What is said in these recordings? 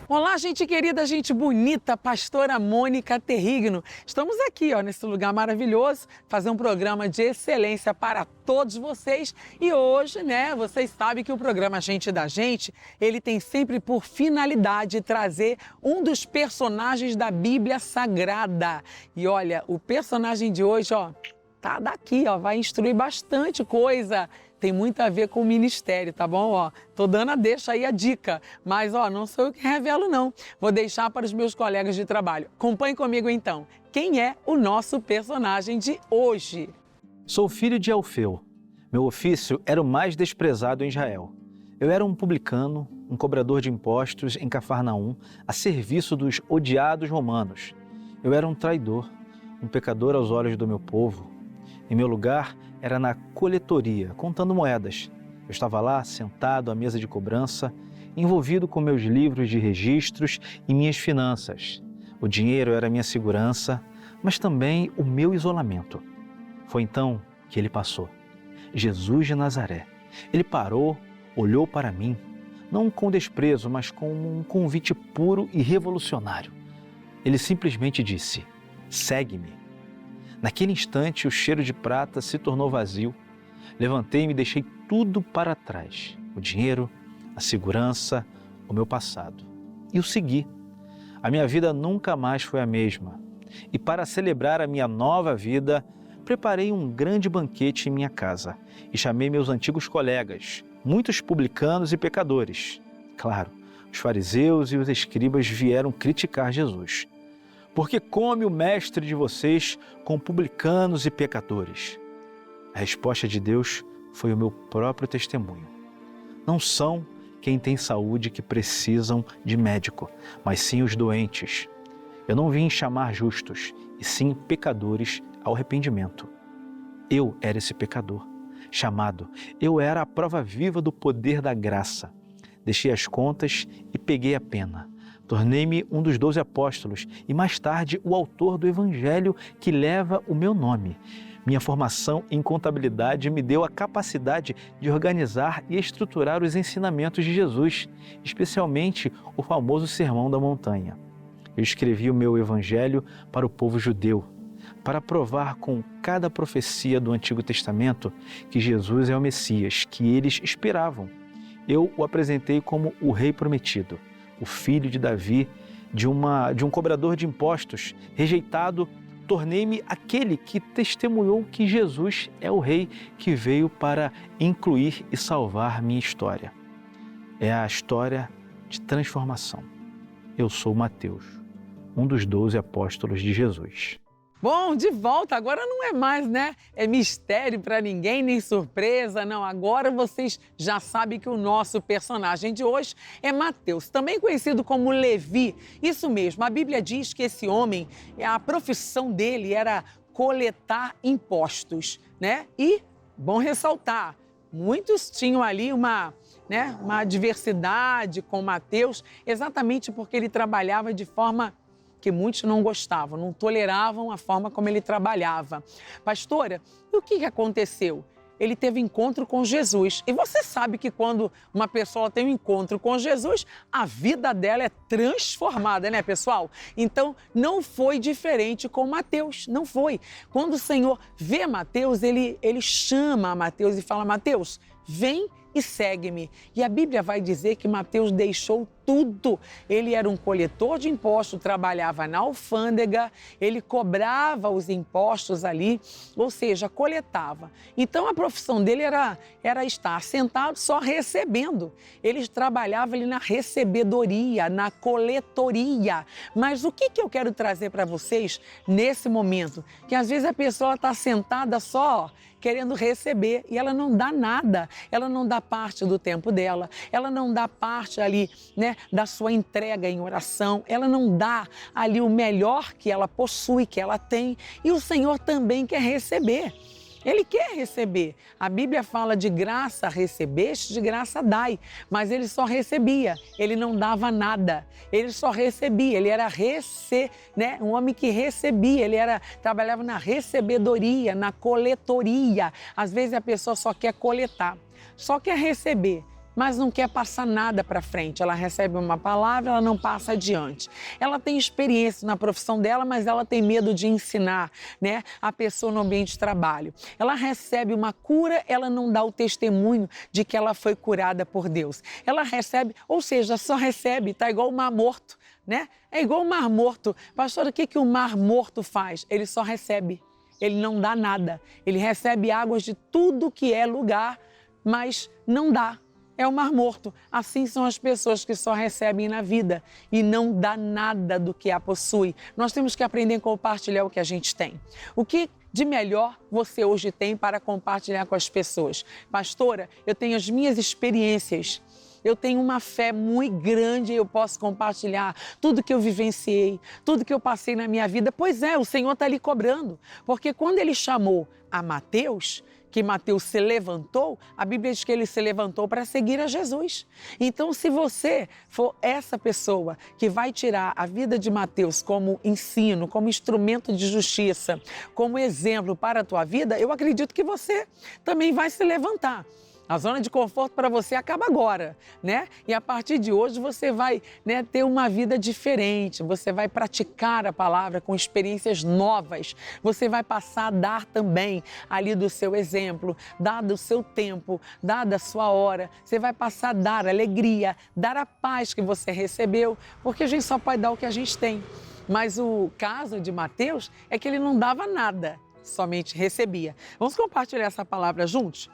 Olá, gente querida, gente bonita, pastora Mônica Terrigno. Estamos aqui, nesse lugar maravilhoso, fazer um programa de excelência para todos vocês. E hoje, vocês sabem que o programa Gente da Gente, ele tem sempre por finalidade trazer um dos personagens da Bíblia Sagrada. E olha, o personagem de hoje, tá daqui, vai instruir bastante coisa. Tem muito a ver com o ministério, tá bom? Tô dando deixa aí a dica, mas não sou eu que revelo não. Vou deixar para os meus colegas de trabalho. Acompanhe comigo então. Quem é o nosso personagem de hoje? Sou filho de Alfeu. Meu ofício era o mais desprezado em Israel. Eu era um publicano, um cobrador de impostos em Cafarnaum, a serviço dos odiados romanos. Eu era um traidor, um pecador aos olhos do meu povo. Em meu lugar era na coletoria, contando moedas. Eu estava lá, sentado à mesa de cobrança, envolvido com meus livros de registros e minhas finanças. O dinheiro era minha segurança, mas também o meu isolamento. Foi então que ele passou. Jesus de Nazaré. Ele parou, olhou para mim, não com desprezo, mas com um convite puro e revolucionário. Ele simplesmente disse: segue-me. Naquele instante, o cheiro de prata se tornou vazio. Levantei-me e deixei tudo para trás. O dinheiro, a segurança, o meu passado. E o segui. A minha vida nunca mais foi a mesma. E para celebrar a minha nova vida, preparei um grande banquete em minha casa e chamei meus antigos colegas, muitos publicanos e pecadores. Claro, os fariseus e os escribas vieram criticar Jesus. Porque come o mestre de vocês com publicanos e pecadores? A resposta de Deus foi o meu próprio testemunho. Não são quem tem saúde que precisam de médico, mas sim os doentes. Eu não vim chamar justos, e sim pecadores ao arrependimento. Eu era esse pecador, chamado. Eu era a prova viva do poder da graça. Deixei as contas e peguei a pena. Tornei-me um dos 12 apóstolos e mais tarde o autor do evangelho que leva o meu nome. Minha formação em contabilidade me deu a capacidade de organizar e estruturar os ensinamentos de Jesus, especialmente o famoso Sermão da Montanha. Eu escrevi o meu evangelho para o povo judeu, para provar com cada profecia do Antigo Testamento que Jesus é o Messias, que eles esperavam. Eu o apresentei como o Rei Prometido, o filho de Davi, de um cobrador de impostos, rejeitado. Tornei-me aquele que testemunhou que Jesus é o Rei que veio para incluir e salvar minha história. É a história de transformação. Eu sou Mateus, um dos 12 apóstolos de Jesus. Bom, de volta, agora não é mais, É mistério para ninguém, nem surpresa, não. Agora vocês já sabem que o nosso personagem de hoje é Mateus, também conhecido como Levi. Isso mesmo, a Bíblia diz que esse homem, a profissão dele era coletar impostos, E, bom ressaltar, muitos tinham ali uma diversidade com Mateus, exatamente porque ele trabalhava de forma que muitos não gostavam, não toleravam a forma como ele trabalhava. Pastora, e o que aconteceu? Ele teve encontro com Jesus. E você sabe que quando uma pessoa tem um encontro com Jesus, a vida dela é transformada, pessoal? Então, não foi diferente com Mateus, não foi. Quando o Senhor vê Mateus, ele chama a Mateus e fala: Mateus, vem e segue-me. E a Bíblia vai dizer que Mateus deixou tudo. Ele era um coletor de impostos, trabalhava na alfândega, ele cobrava os impostos ali, ou seja, coletava. Então a profissão dele era estar sentado só recebendo. Ele trabalhava ali na recebedoria, na coletoria. Mas o que eu quero trazer para vocês nesse momento? Que às vezes a pessoa está sentada só querendo receber e ela não dá nada, ela não dá parte do tempo dela, ela não dá parte ali, da sua entrega em oração, ela não dá ali o melhor que ela possui, que ela tem, e o Senhor também quer receber. Ele quer receber. A Bíblia fala de graça recebeste, de graça dai. Mas ele só recebia, ele não dava nada. Ele só recebia, ele era um homem que recebia, trabalhava na recebedoria, na coletoria. Às vezes a pessoa só quer coletar, só quer receber. mas não quer passar nada para frente. Ela recebe uma palavra, ela não passa adiante. Ela tem experiência na profissão dela, mas ela tem medo de ensinar, né, a pessoa no ambiente de trabalho. Ela recebe uma cura, ela não dá o testemunho de que ela foi curada por Deus. Ela recebe, ou seja, só recebe, tá igual o mar morto, né? É igual o mar morto. Pastor, o que o mar morto faz? Ele só recebe. Ele não dá nada. Ele recebe águas de tudo que é lugar, mas não dá. É o mar morto. Assim são as pessoas que só recebem na vida e não dá nada do que a possui. Nós temos que aprender a compartilhar o que a gente tem. O que de melhor você hoje tem para compartilhar com as pessoas? Pastora, eu tenho as minhas experiências. Eu tenho uma fé muito grande e eu posso compartilhar tudo que eu vivenciei, tudo que eu passei na minha vida. Pois é, o Senhor está ali cobrando. Porque quando Ele chamou a Mateus, que Mateus se levantou, a Bíblia diz que ele se levantou para seguir a Jesus. Então, se você for essa pessoa que vai tirar a vida de Mateus como ensino, como instrumento de justiça, como exemplo para a tua vida, eu acredito que você também vai se levantar. A zona de conforto para você acaba agora, né? E a partir de hoje você vai, né, ter uma vida diferente, você vai praticar a palavra com experiências novas, você vai passar a dar também ali do seu exemplo, dar do seu tempo, dar da sua hora, você vai passar a dar alegria, dar a paz que você recebeu, porque a gente só pode dar o que a gente tem. Mas o caso de Mateus é que ele não dava nada, somente recebia. Vamos compartilhar essa palavra juntos?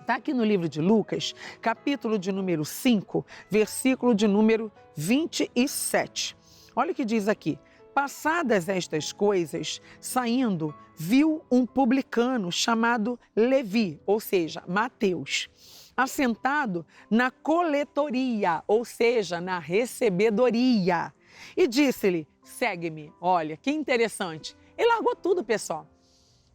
Está aqui no livro de Lucas, capítulo de número 5, versículo de número 27. Olha o que diz aqui. Passadas estas coisas, saindo, viu um publicano chamado Levi, ou seja, Mateus, assentado na coletoria, ou seja, na recebedoria. E disse-lhe, segue-me. Olha, que interessante. Ele largou tudo, pessoal.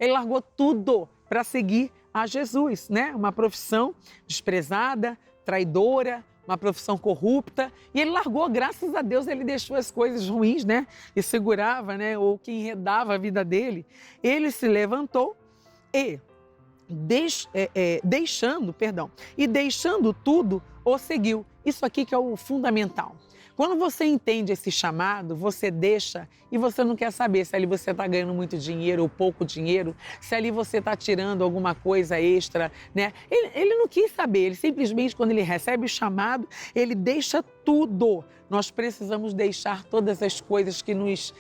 Ele largou tudo para seguir a Jesus, né? Uma profissão desprezada, traidora, uma profissão corrupta. E ele largou, graças a Deus, ele deixou as coisas ruins, né? E segurava, né? Ou que enredava a vida dele. Ele se levantou e, deixando tudo, o seguiu. Isso aqui que é o fundamental. Quando você entende esse chamado, você deixa e você não quer saber se ali você está ganhando muito dinheiro ou pouco dinheiro, se ali você está tirando alguma coisa extra, né? Ele não quis saber, ele simplesmente, quando ele recebe o chamado, ele deixa tudo. Nós precisamos deixar todas as coisas que nos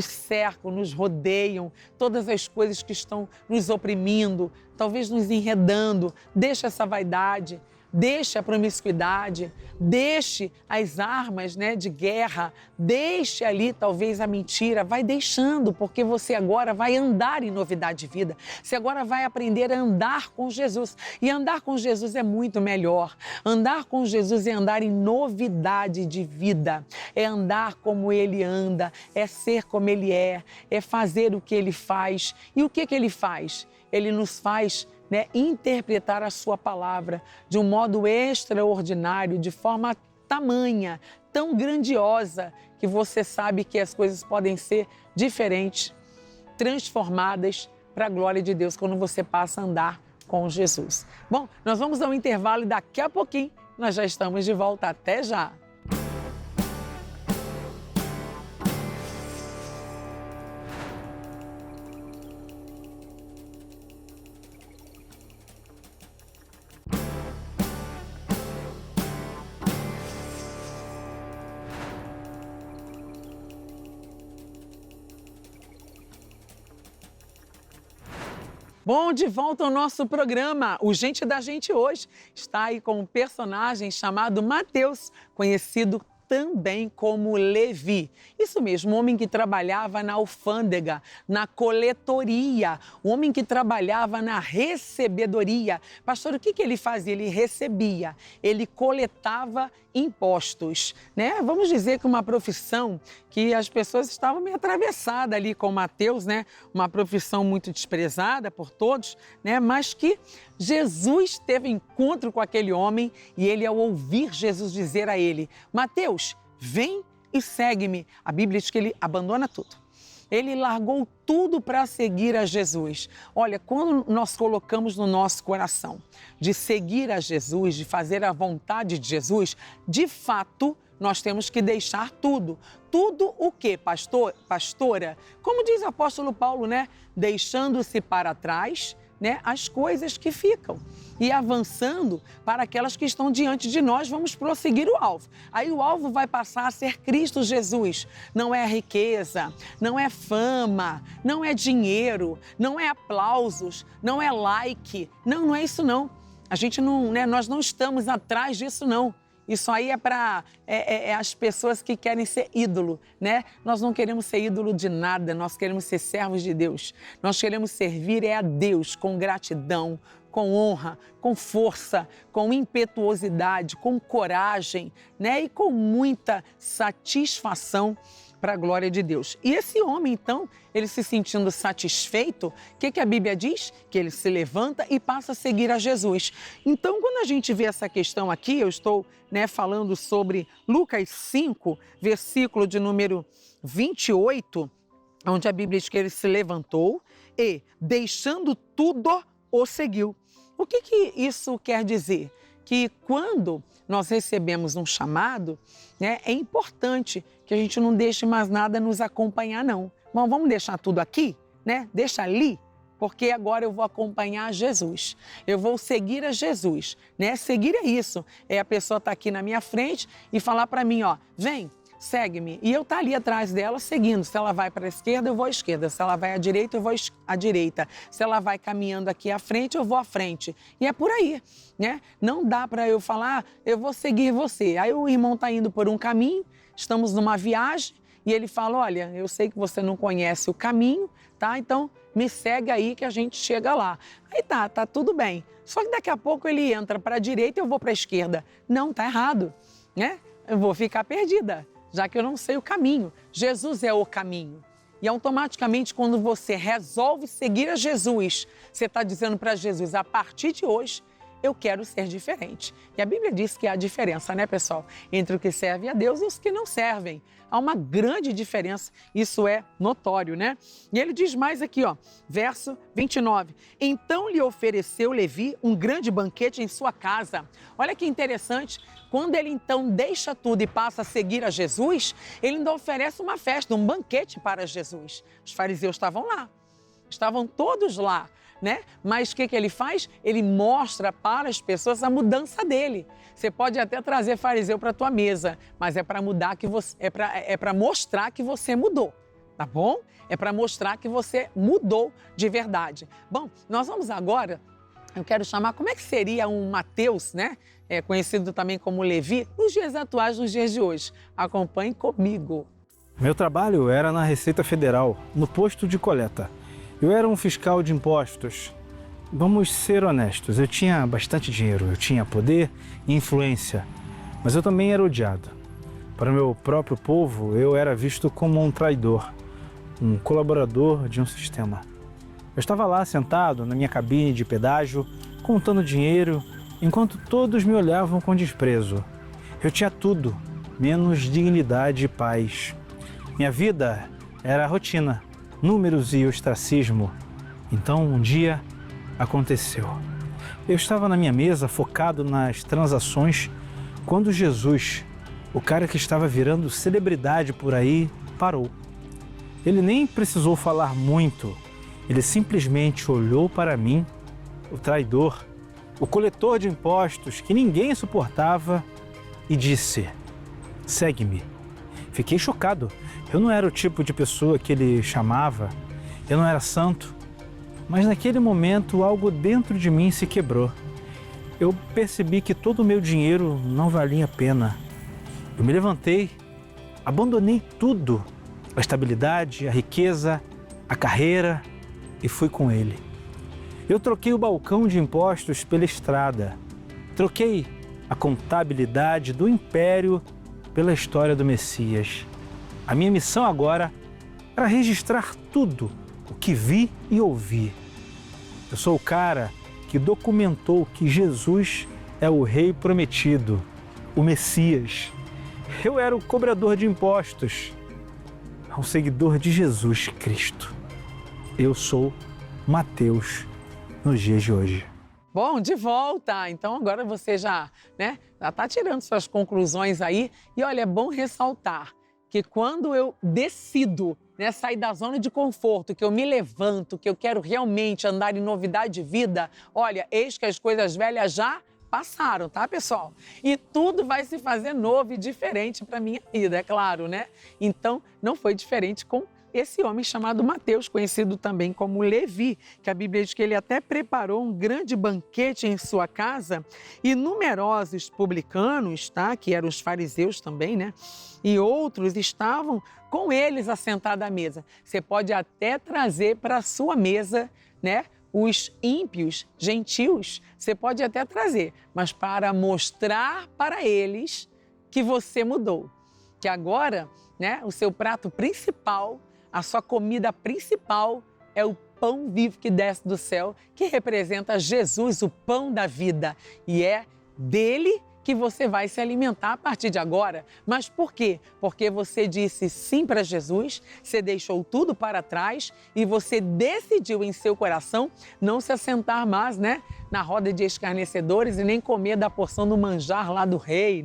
cercam, nos rodeiam, todas as coisas que estão nos oprimindo, talvez nos enredando. Deixa essa vaidade. Deixe a promiscuidade, deixe as armas, né, de guerra, deixe ali talvez a mentira, vai deixando, porque você agora vai andar em novidade de vida, você agora vai aprender a andar com Jesus, e andar com Jesus é muito melhor. Andar com Jesus é andar em novidade de vida, é andar como Ele anda, é ser como Ele é fazer o que Ele faz. E o que Ele faz? Ele nos faz, né, interpretar a sua palavra de um modo extraordinário, de forma tamanha, tão grandiosa, que você sabe que as coisas podem ser diferentes, transformadas para a glória de Deus quando você passa a andar com Jesus. Bom, nós vamos ao intervalo e daqui a pouquinho nós já estamos de volta. Até já! Bom, de volta ao nosso programa. O Gente da Gente hoje está aí com um personagem chamado Mateus, conhecido também como Levi. Isso mesmo, um homem que trabalhava na alfândega, na coletoria, um homem que trabalhava na recebedoria. Pastor, o que ele fazia? Ele recebia, ele coletava impostos, né? Vamos dizer que uma profissão que as pessoas estavam meio atravessadas ali com Mateus, né? Uma profissão muito desprezada por todos, né? Mas que Jesus teve encontro com aquele homem e ele, ao ouvir Jesus dizer a ele, Mateus, vem e segue-me. A Bíblia diz que ele abandona tudo. Ele largou tudo para seguir a Jesus. Olha, quando nós colocamos no nosso coração de seguir a Jesus, de fazer a vontade de Jesus, de fato, nós temos que deixar tudo. Tudo o quê, pastora? Como diz o apóstolo Paulo, né? Deixando-se para trás, né, as coisas que ficam e avançando para aquelas que estão diante de nós, vamos prosseguir o alvo. Aí o alvo vai passar a ser Cristo Jesus. Não é riqueza, não é fama, não é dinheiro, não é aplausos, não é like. Não é isso não. A gente não, né, nós não estamos atrás disso não. Isso aí é para as pessoas que querem ser ídolo, né? Nós não queremos ser ídolo de nada, nós queremos ser servos de Deus. Nós queremos servir a Deus com gratidão, com honra, com força, com impetuosidade, com coragem, né? E com muita satisfação para a glória de Deus. E esse homem, então, ele se sentindo satisfeito, o que a Bíblia diz? Que ele se levanta e passa a seguir a Jesus. Então, quando a gente vê essa questão aqui, eu estou, né, falando sobre Lucas 5, versículo de número 28, onde a Bíblia diz que ele se levantou e, deixando tudo, o seguiu. O que isso quer dizer? Que quando nós recebemos um chamado, né, é importante que a gente não deixe mais nada nos acompanhar, não. Bom, vamos deixar tudo aqui, né? Deixa ali, porque agora eu vou acompanhar Jesus. Eu vou seguir a Jesus, né? Seguir é isso. É a pessoa estar aqui na minha frente e falar para mim, ó, vem, segue-me. E eu estar ali atrás dela seguindo. Se ela vai para a esquerda, eu vou à esquerda. Se ela vai à direita, eu vou à direita. Se ela vai caminhando aqui à frente, eu vou à frente. E é por aí, né? Não dá para eu falar, eu vou seguir você. Aí o irmão está indo por um caminho, estamos numa viagem, e ele fala, olha, eu sei que você não conhece o caminho, tá? Então me segue aí que a gente chega lá. Aí tá tudo bem. Só que daqui a pouco ele entra para a direita e eu vou para a esquerda. Não, tá errado, né? Eu vou ficar perdida, já que eu não sei o caminho. Jesus é o caminho. E automaticamente, quando você resolve seguir a Jesus, você está dizendo para Jesus, a partir de hoje, eu quero ser diferente. E a Bíblia diz que há diferença, né, pessoal? Entre o que serve a Deus e os que não servem. Há uma grande diferença, isso é notório, né? E ele diz mais aqui, ó, verso 29. Então lhe ofereceu Levi um grande banquete em sua casa. Olha que interessante, quando ele então deixa tudo e passa a seguir a Jesus, ele ainda oferece uma festa, um banquete para Jesus. Os fariseus estavam lá, estavam todos lá, né? Mas o que ele faz? Ele mostra para as pessoas a mudança dele. Você pode até trazer fariseu para a tua mesa, mas é para mudar que você é para mostrar que você mudou, tá bom? É para mostrar que você mudou de verdade. Bom, nós vamos agora, eu quero chamar, como é que seria um Mateus, né? Conhecido também como Levi, nos dias atuais, nos dias de hoje. Acompanhe comigo. Meu trabalho era na Receita Federal, no posto de coleta. Eu era um fiscal de impostos. Vamos ser honestos, eu tinha bastante dinheiro, eu tinha poder e influência, mas eu também era odiado. Para o meu próprio povo, eu era visto como um traidor, um colaborador de um sistema. Eu estava lá sentado na minha cabine de pedágio, contando dinheiro, enquanto todos me olhavam com desprezo. Eu tinha tudo, menos dignidade e paz. Minha vida era rotina, números e ostracismo. Então, um dia, aconteceu. Eu estava na minha mesa, focado nas transações, quando Jesus, o cara que estava virando celebridade por aí, parou. Ele nem precisou falar muito, ele simplesmente olhou para mim, o traidor, o coletor de impostos que ninguém suportava, e disse, segue-me. Fiquei chocado. Eu não era o tipo de pessoa que ele chamava, eu não era santo, mas naquele momento algo dentro de mim se quebrou. Eu percebi que todo o meu dinheiro não valia a pena. Eu me levantei, abandonei tudo, a estabilidade, a riqueza, a carreira, e fui com ele. Eu troquei o balcão de impostos pela estrada, troquei a contabilidade do império pela história do Messias. A minha missão agora era registrar tudo o que vi e ouvi. Eu sou o cara que documentou que Jesus é o Rei prometido, o Messias. Eu era o cobrador de impostos, a um seguidor de Jesus Cristo. Eu sou Mateus nos dias de hoje. Bom, de volta. Então agora você já está tirando suas conclusões aí. E olha, é bom ressaltar que quando eu decido sair da zona de conforto, que eu me levanto, que eu quero realmente andar em novidade de vida, olha, eis que as coisas velhas já passaram, tá, pessoal? E tudo vai se fazer novo e diferente para minha vida, é claro, né? Então, não foi diferente com esse homem chamado Mateus, conhecido também como Levi, que a Bíblia diz que ele até preparou um grande banquete em sua casa e numerosos publicanos, tá, que eram os fariseus também, né, e outros estavam com eles assentados à mesa. Você pode até trazer para a sua mesa, né, os ímpios, gentios, você pode até trazer, mas para mostrar para eles que você mudou, que agora, né, o seu prato principal, a sua comida principal é o pão vivo que desce do céu, que representa Jesus, o pão da vida. E é dele que você vai se alimentar a partir de agora. Mas por quê? Porque você disse sim para Jesus, você deixou tudo para trás e você decidiu em seu coração não se assentar mais, na roda de escarnecedores e nem comer da porção do manjar lá do rei,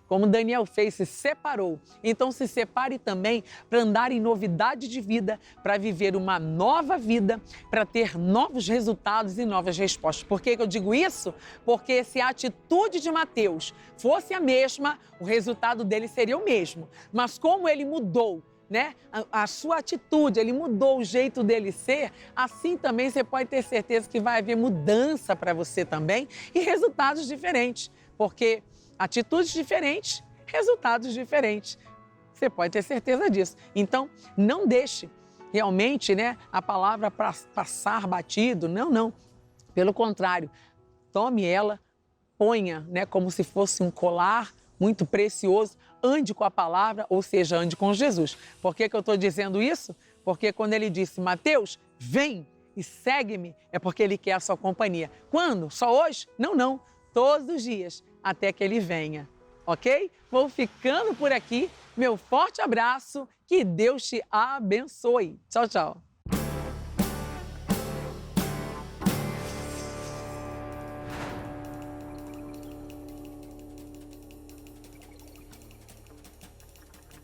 Como Daniel fez, se separou. Então se separe também para andar em novidade de vida, para viver uma nova vida, para ter novos resultados e novas respostas. Por que eu digo isso? Porque se a atitude de Mateus fosse a mesma, o resultado dele seria o mesmo. Mas como ele mudou, a sua atitude, ele mudou o jeito dele ser, assim também você pode ter certeza que vai haver mudança para você também e resultados diferentes, porque atitudes diferentes, resultados diferentes. Você pode ter certeza disso. Então, não deixe realmente, a palavra passar batido, não. Pelo contrário, tome ela, ponha, como se fosse um colar muito precioso, ande com a palavra, ou seja, ande com Jesus. Por que eu estou dizendo isso? Porque quando ele disse, Mateus, vem e segue-me, é porque ele quer a sua companhia. Quando? Só hoje? Não. Todos os dias, até que ele venha. Ok? Vou ficando por aqui. Meu forte abraço. Que Deus te abençoe. Tchau, tchau.